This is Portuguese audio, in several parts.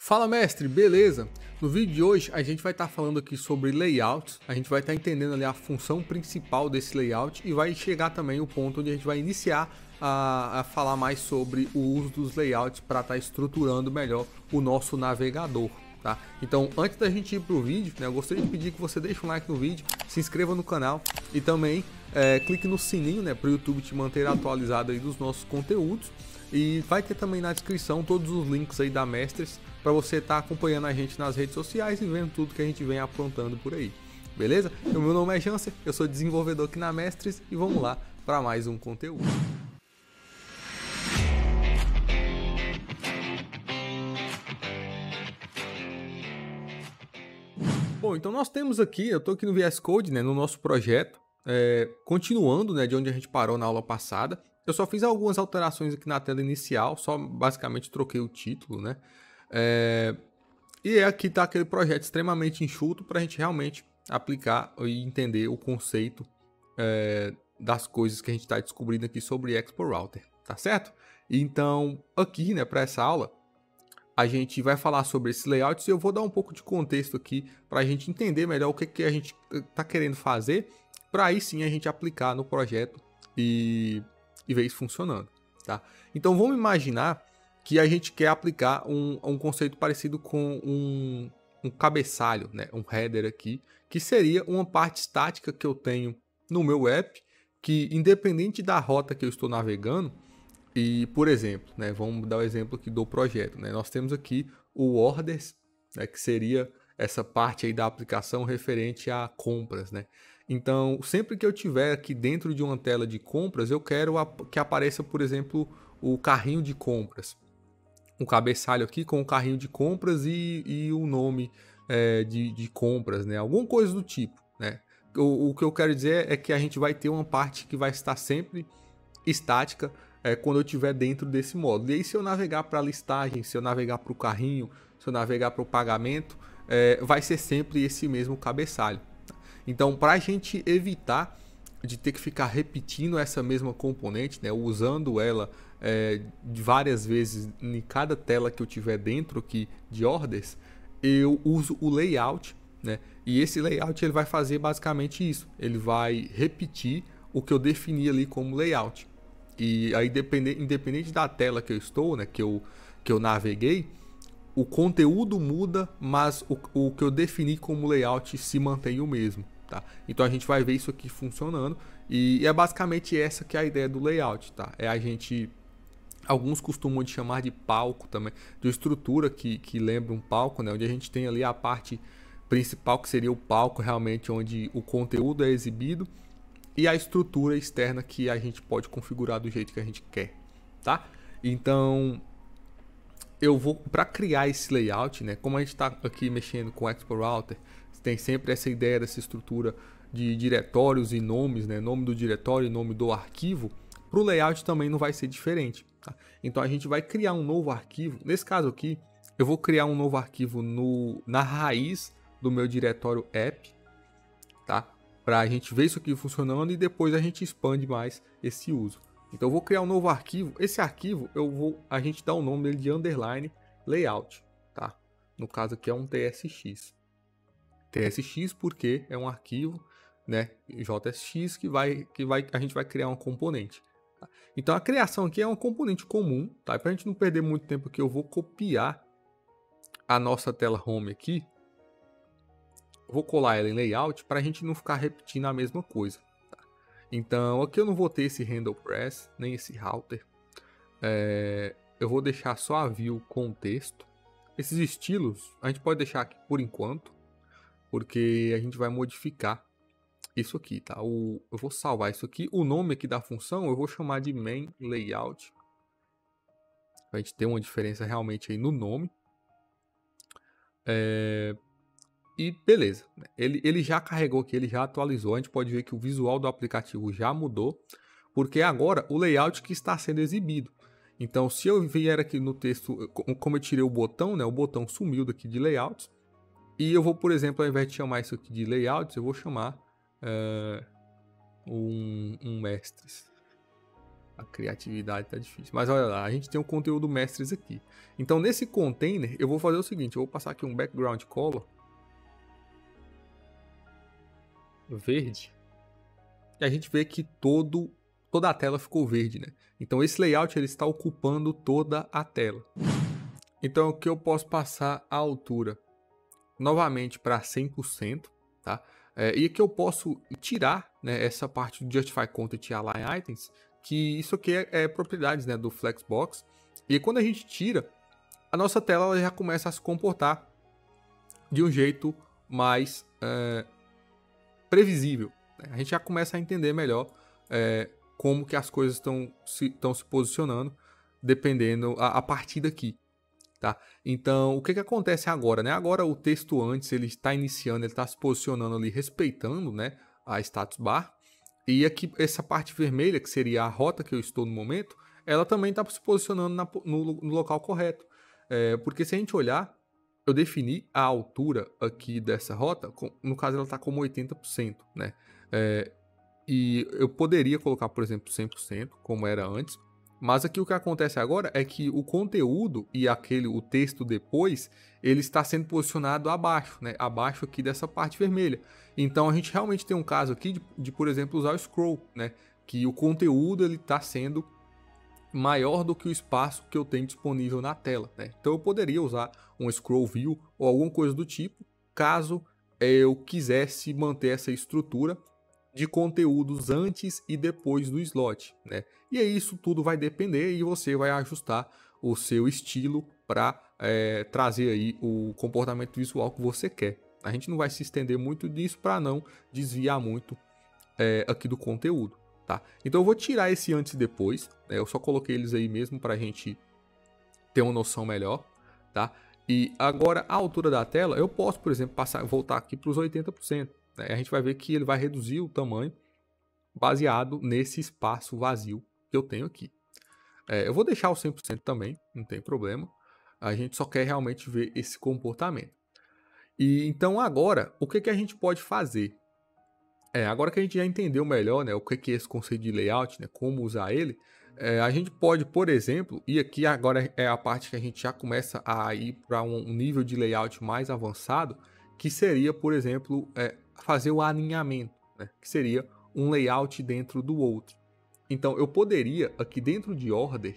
Fala mestre, beleza? No vídeo de hoje a gente vai estar falando aqui sobre layouts, a gente vai estar entendendo ali a função principal desse layout e vai chegar também o ponto onde a gente vai iniciar a falar mais sobre o uso dos layouts para estar estruturando melhor o nosso navegador. Tá? Então, antes da gente ir para o vídeo, né, eu gostaria de pedir que você deixe um like no vídeo, se inscreva no canal e também clique no sininho, né, para o YouTube te manter atualizado aí dos nossos conteúdos. E vai ter também na descrição todos os links aí da Mestres para você estar acompanhando a gente nas redes sociais e vendo tudo que a gente vem aprontando por aí. Beleza? O meu nome é Janser, eu sou desenvolvedor aqui na Mestres e vamos lá para mais um conteúdo. Bom, então nós temos aqui, eu estou aqui no VS Code, né, no nosso projeto, continuando, né, de onde a gente parou na aula passada. Eu só fiz algumas alterações aqui na tela inicial, só basicamente troquei o título, né? E aqui está aquele projeto extremamente enxuto para a gente realmente aplicar e entender o conceito das coisas que a gente está descobrindo aqui sobre Export Router, tá certo? Então, aqui, né, para essa aula, a gente vai falar sobre esses layouts e eu vou dar um pouco de contexto aqui para a gente entender melhor o que a gente está querendo fazer, para aí sim a gente aplicar no projeto e ver isso funcionando, tá? Então vamos imaginar que a gente quer aplicar um conceito parecido com um cabeçalho, né? Um header aqui, que seria uma parte estática que eu tenho no meu app, que independente da rota que eu estou navegando, e por exemplo, né, vamos dar o exemplo aqui do projeto, né? Nós temos aqui o orders, né, que seria essa parte aí da aplicação referente a compras, né? Então, sempre que eu tiver aqui dentro de uma tela de compras, eu quero que apareça, por exemplo, o carrinho de compras. Um cabeçalho aqui com o carrinho de compras e o nome de compras, né? Alguma coisa do tipo, né? O que eu quero dizer é que a gente vai ter uma parte que vai estar sempre estática quando eu estiver dentro desse módulo. E aí, se eu navegar para a listagem, se eu navegar para o carrinho, se eu navegar para o pagamento, vai ser sempre esse mesmo cabeçalho. Então, para a gente evitar de ter que ficar repetindo essa mesma componente, né, usando ela de várias vezes em cada tela que eu tiver dentro aqui de orders, eu uso o layout, né, e esse layout ele vai fazer basicamente isso. Ele vai repetir o que eu defini ali como layout. E aí, independente da tela que eu estou, né, que eu naveguei, o conteúdo muda, mas o que eu defini como layout se mantém o mesmo. Tá? Então a gente vai ver isso aqui funcionando e é basicamente essa que é a ideia do layout. Tá? Alguns costumam de chamar de palco também, de uma estrutura que lembra um palco, né, onde a gente tem ali a parte principal que seria o palco realmente onde o conteúdo é exibido e a estrutura externa que a gente pode configurar do jeito que a gente quer, tá? Então, eu vou para criar esse layout, né? Como a gente está aqui mexendo com o Export Router, tem sempre essa ideia dessa estrutura de diretórios e nomes, né? Nome do diretório e nome do arquivo. Para o layout também não vai ser diferente, tá? Então a gente vai criar um novo arquivo. Nesse caso aqui, eu vou criar um novo arquivo na raiz do meu diretório app, tá? Para a gente ver isso aqui funcionando e depois a gente expande mais esse uso. Então eu vou criar um novo arquivo. Esse arquivo a gente dá o nome dele de underline layout, tá? No caso aqui é um TSX. TSX porque é um arquivo, né, JSX a gente vai criar um componente. Tá? Então a criação aqui é um componente comum, tá? Para a gente não perder muito tempo aqui, eu vou copiar a nossa tela home aqui. Vou colar ela em layout para a gente não ficar repetindo a mesma coisa. Tá? Então aqui eu não vou ter esse handle press, nem esse router. Eu vou deixar só a view com texto. Esses estilos a gente pode deixar aqui por enquanto, porque a gente vai modificar isso aqui, tá? Eu vou salvar isso aqui. O nome aqui da função eu vou chamar de main layout. A gente ter uma diferença realmente aí no nome. E beleza, ele já carregou aqui, ele já atualizou. A gente pode ver que o visual do aplicativo já mudou, porque agora o layout que está sendo exibido. Então, se eu vier aqui no texto, como eu tirei o botão, né? O botão sumiu daqui de layouts. E eu vou, por exemplo, ao invés de chamar isso aqui de layouts, eu vou chamar um mestres. A criatividade tá difícil. Mas olha lá, a gente tem um conteúdo mestres aqui. Então, nesse container, eu vou fazer o seguinte. Eu vou passar aqui um background color. Verde. E a gente vê que toda a tela ficou verde, né? Então, esse layout ele está ocupando toda a tela. Então, o que eu posso passar a altura? Novamente para 100%, tá? E aqui eu posso tirar, né, essa parte do Justify Content e Align Items, que isso aqui é propriedades, né, do Flexbox. E quando a gente tira, a nossa tela ela já começa a se comportar de um jeito mais previsível. Né? A gente já começa a entender melhor como que as coisas estão se posicionando, dependendo a partir daqui. Tá? Então, o que acontece agora? Né? Agora o texto antes ele está iniciando, ele está se posicionando ali, respeitando, né, a status bar. E aqui essa parte vermelha, que seria a rota que eu estou no momento, ela também está se posicionando no local correto. Porque se a gente olhar, eu defini a altura aqui dessa rota, no caso ela está como 80%. Né? E eu poderia colocar, por exemplo, 100%, como era antes. Mas aqui o que acontece agora é que o conteúdo e o texto depois, ele está sendo posicionado abaixo, né? Abaixo aqui dessa parte vermelha. Então a gente realmente tem um caso aqui de por exemplo, usar o scroll, né? Que o conteúdo ele está sendo maior do que o espaço que eu tenho disponível na tela, né? Então eu poderia usar um scroll view ou alguma coisa do tipo, caso eu quisesse manter essa estrutura de conteúdos antes e depois do slot, né? E aí isso tudo vai depender e você vai ajustar o seu estilo para trazer aí o comportamento visual que você quer. A gente não vai se estender muito disso para não desviar muito aqui do conteúdo, tá? Então eu vou tirar esse antes e depois, né? Eu só coloquei eles aí mesmo para a gente ter uma noção melhor, tá? E agora a altura da tela, eu posso, por exemplo, voltar aqui para os 80%. A gente vai ver que ele vai reduzir o tamanho baseado nesse espaço vazio que eu tenho aqui. Eu vou deixar o 100% também, não tem problema. A gente só quer realmente ver esse comportamento. E então agora, o que a gente pode fazer? Agora que a gente já entendeu melhor, né, o que é esse conceito de layout, né, como usar ele, a gente pode, por exemplo, e aqui agora é a parte que a gente já começa a ir para um nível de layout mais avançado, que seria, por exemplo, fazer o alinhamento, né? Que seria um layout dentro do outro. Então, eu poderia, aqui dentro de order,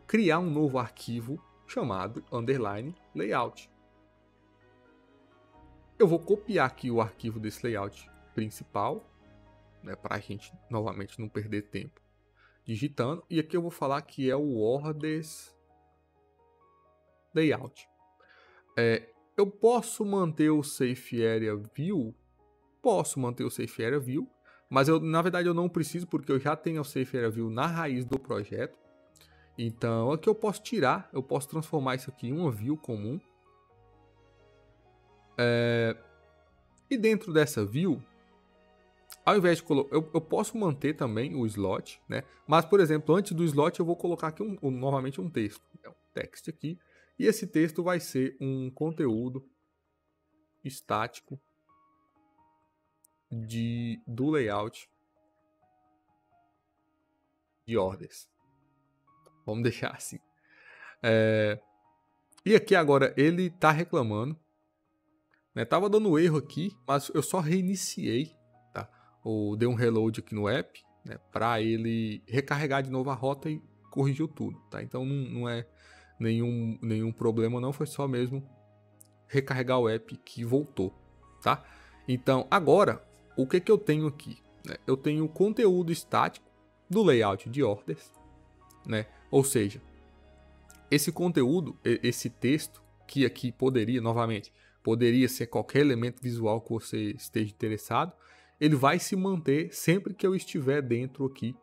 criar um novo arquivo chamado underline layout. Eu vou copiar aqui o arquivo desse layout principal, né, para a gente novamente não perder tempo digitando. E aqui eu vou falar que é o orders layout. Eu posso manter o Safe Area View? Posso manter o Safe Area View, mas na verdade eu não preciso porque eu já tenho o Safe Area View na raiz do projeto. Então aqui eu posso tirar, eu posso transformar isso aqui em uma view comum. E dentro dessa view, ao invés de colocar, eu posso manter também o slot, né? Mas por exemplo, antes do slot eu vou colocar aqui novamente um texto, um text aqui. E esse texto vai ser um conteúdo estático do layout de ordens. Vamos deixar assim. E aqui agora ele está reclamando. Né? Tava dando erro aqui, mas eu só reiniciei. Tá? Ou dei um reload aqui no app, né? Para ele recarregar de novo a rota e corrigiu tudo. Tá? Então não é nenhum problema, não. Foi só mesmo recarregar o app que voltou. Tá? Então agora, o que eu tenho aqui? Né? Eu tenho o conteúdo estático do layout de ordens. Né? Ou seja, esse conteúdo, esse texto, que aqui poderia ser qualquer elemento visual que você esteja interessado, ele vai se manter sempre que eu estiver dentro aqui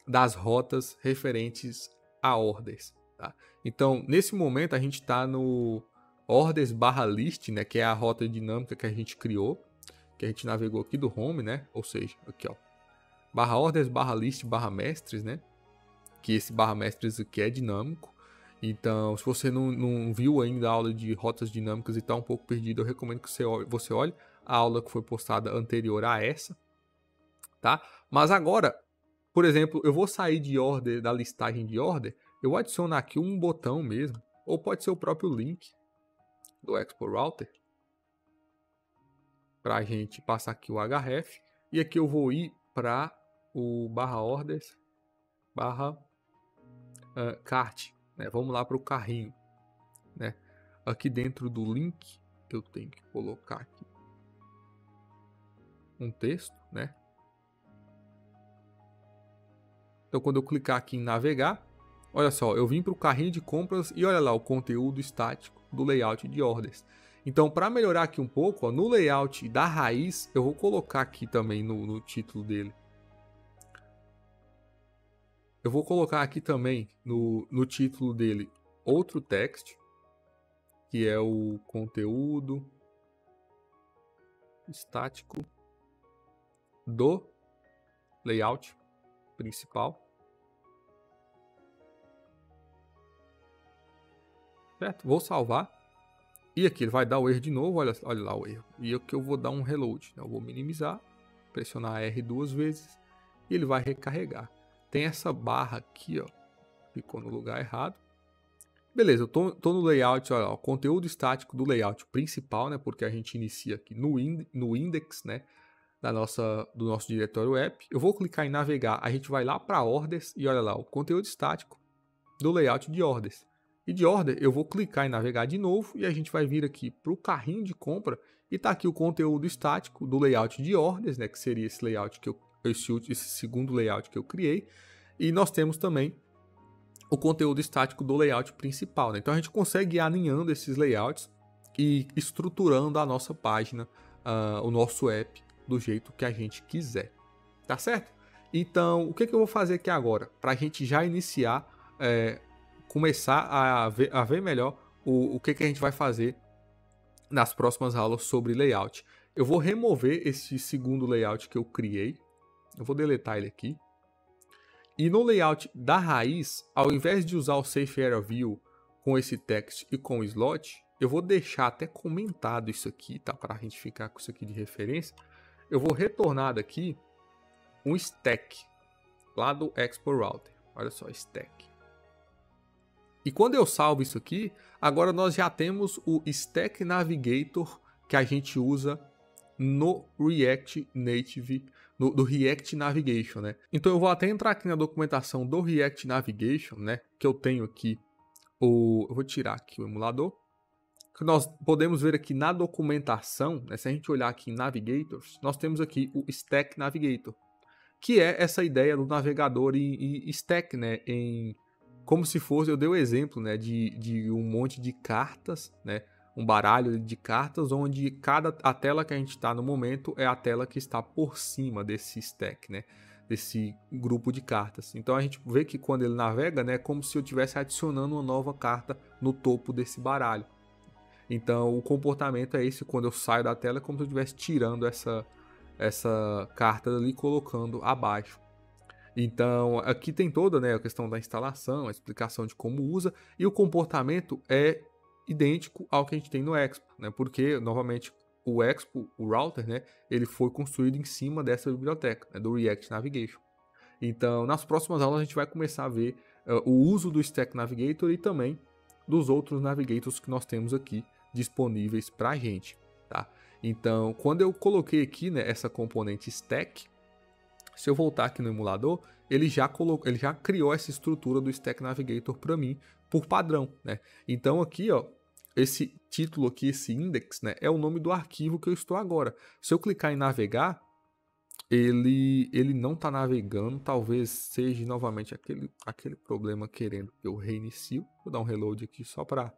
das rotas referentes a ordens. Tá? Então, nesse momento, a gente está no orders/list, né, que é a rota dinâmica que a gente criou, que a gente navegou aqui do home, né? Ou seja, aqui ó, /orders/list/mestres, né? Que esse /mestres aqui é dinâmico. Então, se você não viu ainda a aula de rotas dinâmicas e está um pouco perdido, eu recomendo que você olhe a aula que foi postada anterior a essa, tá? Mas agora, por exemplo, eu vou sair de order, da listagem de order, eu adiciono aqui um botão mesmo, ou pode ser o próprio link do Expo Router, para a gente passar aqui o href, e aqui eu vou ir para o /orders, /cart, né? Vamos lá para o carrinho, né? Aqui dentro do link, eu tenho que colocar aqui um texto, né? Então, quando eu clicar aqui em navegar, olha só, eu vim para o carrinho de compras e olha lá o conteúdo estático do layout de ordens. Então, para melhorar aqui um pouco, ó, no layout da raiz, eu vou colocar aqui também no título dele. Eu vou colocar aqui também no título dele outro text, que é o conteúdo estático do layout principal. Certo? Vou salvar. E aqui ele vai dar o erro de novo, olha lá o erro. E aqui eu vou dar um reload. Eu vou minimizar, pressionar R 2 vezes e ele vai recarregar. Tem essa barra aqui, ó, ficou no lugar errado. Beleza, eu tô no layout, olha lá, o conteúdo estático do layout principal, né? Porque a gente inicia aqui no index, né? Do nosso diretório app. Eu vou clicar em navegar, a gente vai lá para orders e olha lá, o conteúdo estático do layout de orders. E de order eu vou clicar em navegar de novo e a gente vai vir aqui para o carrinho de compra e tá aqui o conteúdo estático do layout de orders, né, que seria esse layout que esse segundo layout que eu criei. E nós temos também o conteúdo estático do layout principal, né? Então a gente consegue ir alinhando esses layouts e estruturando a nossa página, o nosso app do jeito que a gente quiser, tá certo? Então o que eu vou fazer aqui agora para a gente já iniciar começar a ver melhor o que a gente vai fazer nas próximas aulas sobre layout. Eu vou remover esse segundo layout que eu criei. Eu vou deletar ele aqui. E no layout da raiz, ao invés de usar o Safe Area View com esse text e com o slot, eu vou deixar até comentado isso aqui, tá? Para a gente ficar com isso aqui de referência. Eu vou retornar daqui um stack lá do Expo Router. Olha só, stack. E quando eu salvo isso aqui, agora nós já temos o Stack Navigator que a gente usa no React Native, do React Navigation, né? Então eu vou até entrar aqui na documentação do React Navigation, né? Que eu tenho aqui eu vou tirar aqui o emulador. Que nós podemos ver aqui na documentação, né? Se a gente olhar aqui em Navigators, nós temos aqui o Stack Navigator, que é essa ideia do navegador em stack, né? Como se fosse, eu dei o exemplo, né, de um monte de cartas, né, um baralho de cartas, onde a tela que a gente está no momento é a tela que está por cima desse stack, né, desse grupo de cartas. Então a gente vê que quando ele navega, né, é como se eu estivesse adicionando uma nova carta no topo desse baralho. Então o comportamento é esse, quando eu saio da tela é como se eu estivesse tirando essa carta ali e colocando abaixo. Então, aqui tem toda, né, a questão da instalação, a explicação de como usa, e o comportamento é idêntico ao que a gente tem no Expo, né, porque, novamente, o Expo, o router, né, ele foi construído em cima dessa biblioteca, né, do React Navigation. Então, nas próximas aulas a gente vai começar a ver o uso do Stack Navigator e também dos outros navigators que nós temos aqui disponíveis para a gente, tá? Então, quando eu coloquei aqui, né, essa componente Stack, se eu voltar aqui no emulador, ele já criou essa estrutura do Stack Navigator para mim por padrão, né? Então aqui, ó, esse título aqui, esse index, né, é o nome do arquivo que eu estou agora. Se eu clicar em navegar, ele não está navegando, talvez seja novamente aquele problema querendo que eu reinicio. Vou dar um reload aqui só para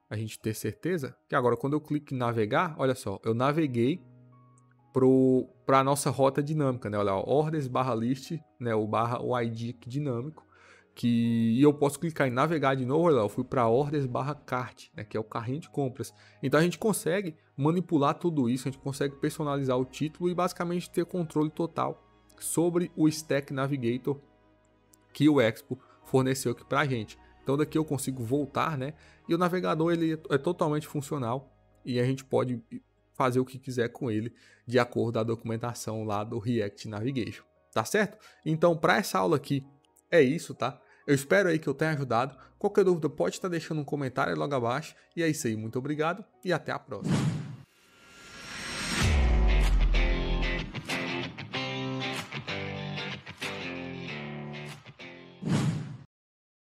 a gente ter certeza. Que agora quando eu clico em navegar, olha só, eu naveguei para a nossa rota dinâmica, né? Olha, orders /list, né? O ID aqui dinâmico, e eu posso clicar em navegar de novo, olha lá, eu fui para orders /cart, né? Que é o carrinho de compras. Então a gente consegue manipular tudo isso, a gente consegue personalizar o título e basicamente ter controle total sobre o Stack Navigator que o Expo forneceu aqui para a gente. Então daqui eu consigo voltar, né? E o navegador ele é totalmente funcional e a gente pode fazer o que quiser com ele de acordo com a documentação lá do React Navigation. tá certo? Então, para essa aula aqui, é isso, tá? Eu espero aí que eu tenha ajudado. Qualquer dúvida pode estar deixando um comentário aí logo abaixo. E é isso aí, muito obrigado e até a próxima.